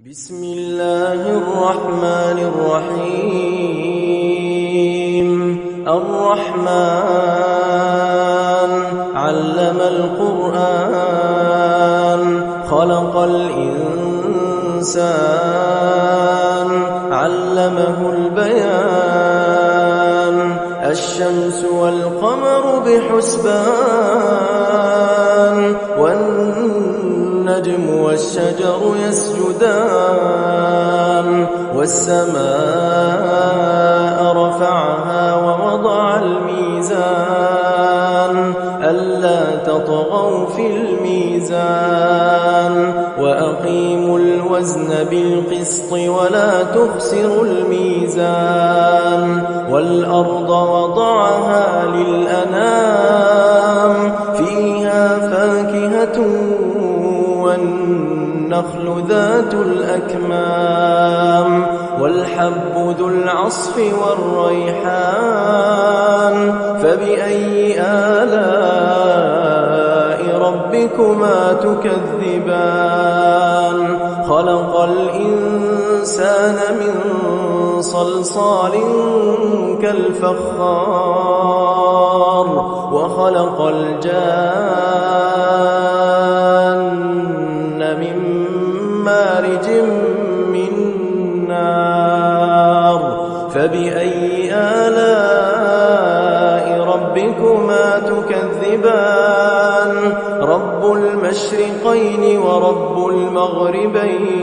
بسم الله الرحمن الرحيم الرحمن علم القرآن خلق الإنسان علمه البيان الشمس والقمر بحسبان والنجم والشجر يسجدان والسماء رفعها ووضع الميزان ألا تطغوا في الميزان وأقيموا الوزن بالقسط ولا تخسروا الميزان والأرض وضعها للأنام فيها فاكهة والنخل ذات الأكمام والحب ذو العصف والريحان فبأي آلاء ربكما تكذبان خلق الإنسان من صلصال كالفخار وخلق الجان من مارج من نار فبأي آلاء ربكما تكذبان رب المشرقين ورب المغربين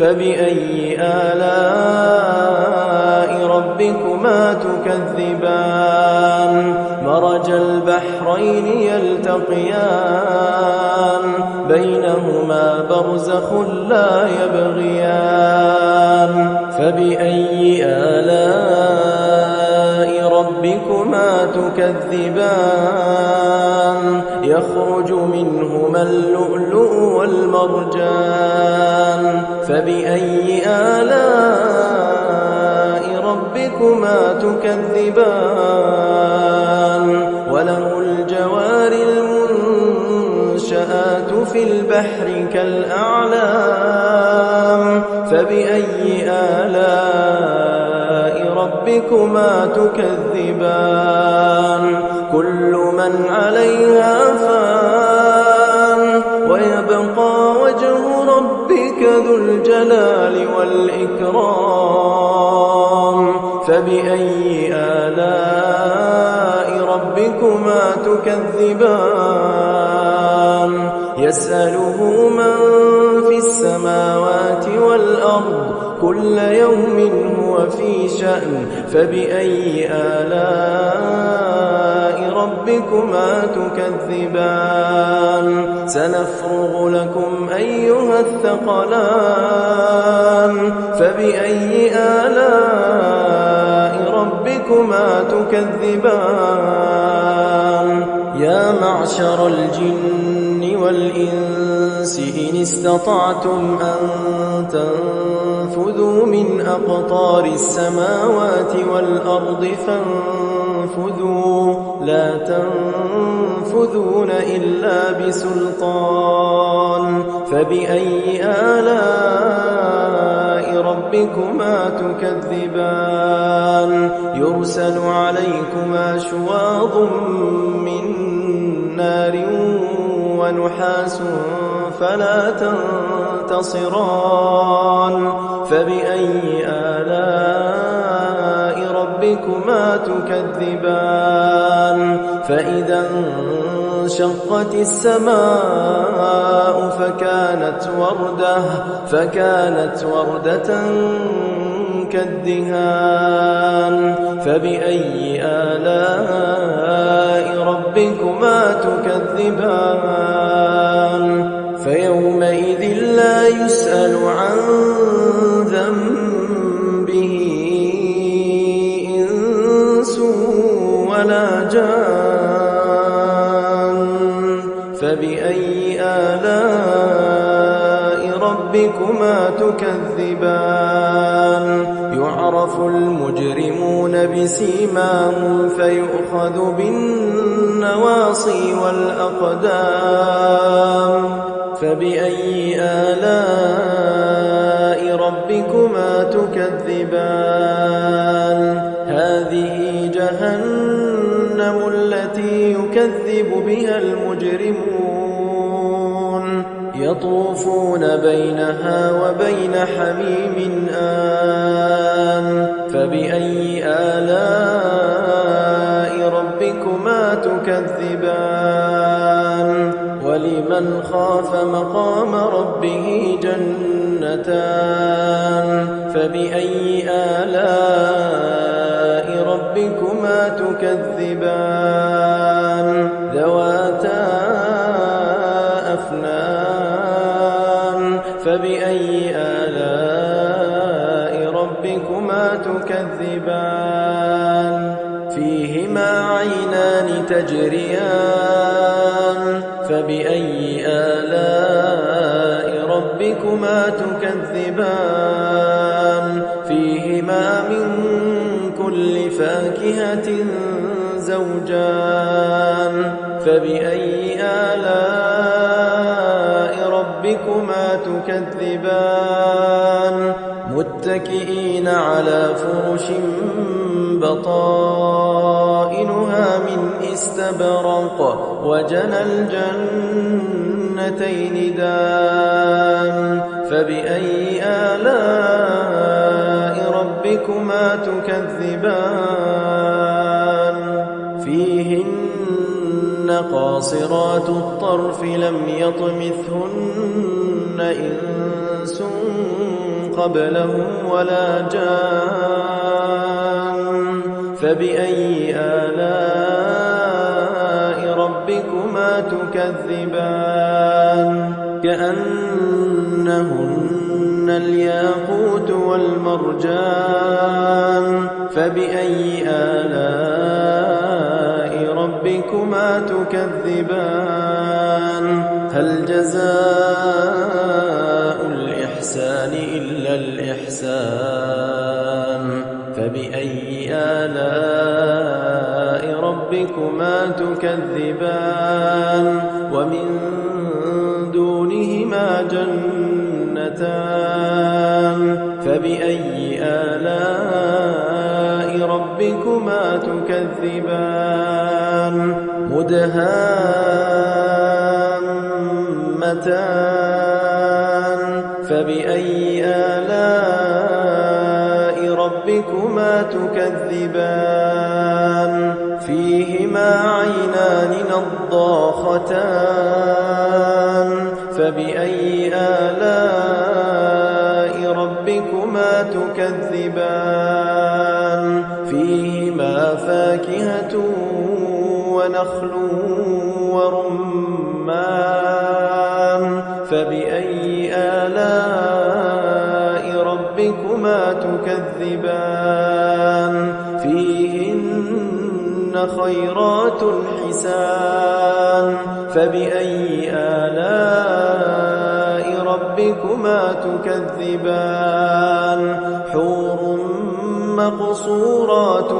فبأي آلاء ربكما تكذبان مرج البحرين يلتقيان بينهما برزخ لا يبغيان فبأي آلاء ربكما تكذبان يخرج منهما اللؤلؤ والمرجان فبأي آلاء ربكما تكذبان وله الجوار المنشآت في البحر كالأعلام فبأي آلاء ربكما تكذبان كل من عليها فان ويبقى وجه ربك ذو الجلال والإكرام فبأي آلاء ربكما تكذبان يسأله من في السماوات والأرض كل يوم هو في شأن فبأي آلاء ربكما تكذبان سنفرغ لكم أيها الثقلان فبأي آلاء ربكما تكذبان يا معشر الجن والإنس إن استطعتم أن تنفذوا من أقطار السماوات والأرض فانفذوا لا تنفذون إلا بسلطان فبأي آلاء ربكما تكذبان يرسل عليكما شواظ من نار ونحاس فلا تنتصران فبأي آلاء ربكما تكذبان فإذا انشقت السماء فكانت وردة كالدهان فبأي آلاء ربكما تكذبان فيومئذ لا يسأل عن ذنبه إنس ولا جان فبأي آلاء ربكما تكذبان يعرف المجرمون بسيماهم فيؤخذ بالنواصي والأقدام فبأي آلاء ربكما تكذبان هذه جهنم التي يكذب بها المجرمون يطوفون بينها وبين حميم آن فبأي آلاء ربكما تكذبان ولمن خاف مقام ربه جنتان فبأي آلاء ربكما تكذبان ذواتا أفنان فبأي آلاء ربكما تكذبان فيهما عينان تجريان فبأي آلاء ربكما تكذبان فيهما من كل فاكهة زوجان فبأي آلاء ربكما تكذبان متكئين على فرش بطائنها من استبرق وجنى الجنتين دان فبأي آلاء ربكما تكذبان فيهن قاصرات الطرف لم يطمثهن إنس قبلهم ولا جان فبأي آلاء ربكما تكذبان كأنهن الياقوت والمرجان فبأي آلاء ربكما تكذبان هل جزاء الإحسان إلا الإحسان فبأي آلاء ربكما تكذبان ومن دونهما جنتان فبأي آلاء ربكما تكذبان مدهامتان فبأي آلاء ربكما تكذبان فيهما عينان نضاختان فبأي آلاء ربكما تكذبان فيهما فاكهة ونخل ورمان فبأي آلاء ربكما تكذبان فيهن خيرات حسان فبأي آلاء ربكما تكذبان حور مقصورات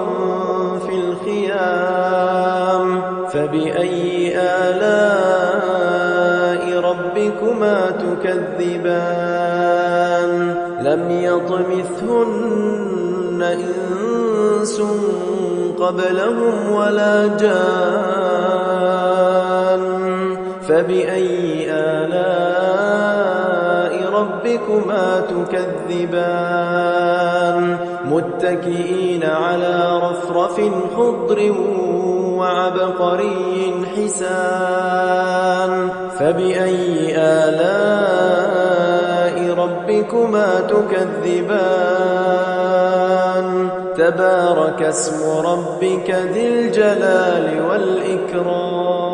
في الخيام فبأي آلاء ربكما تكذبان لم يطمثهن إنس قبلهم ولا جان فبأي آلاء ربكما تكذبان متكئين على رفرف خضر وعبقري حسان فبأي آلاء ربكما تكذبان تبارك اسم ربك ذي الجلال والإكرام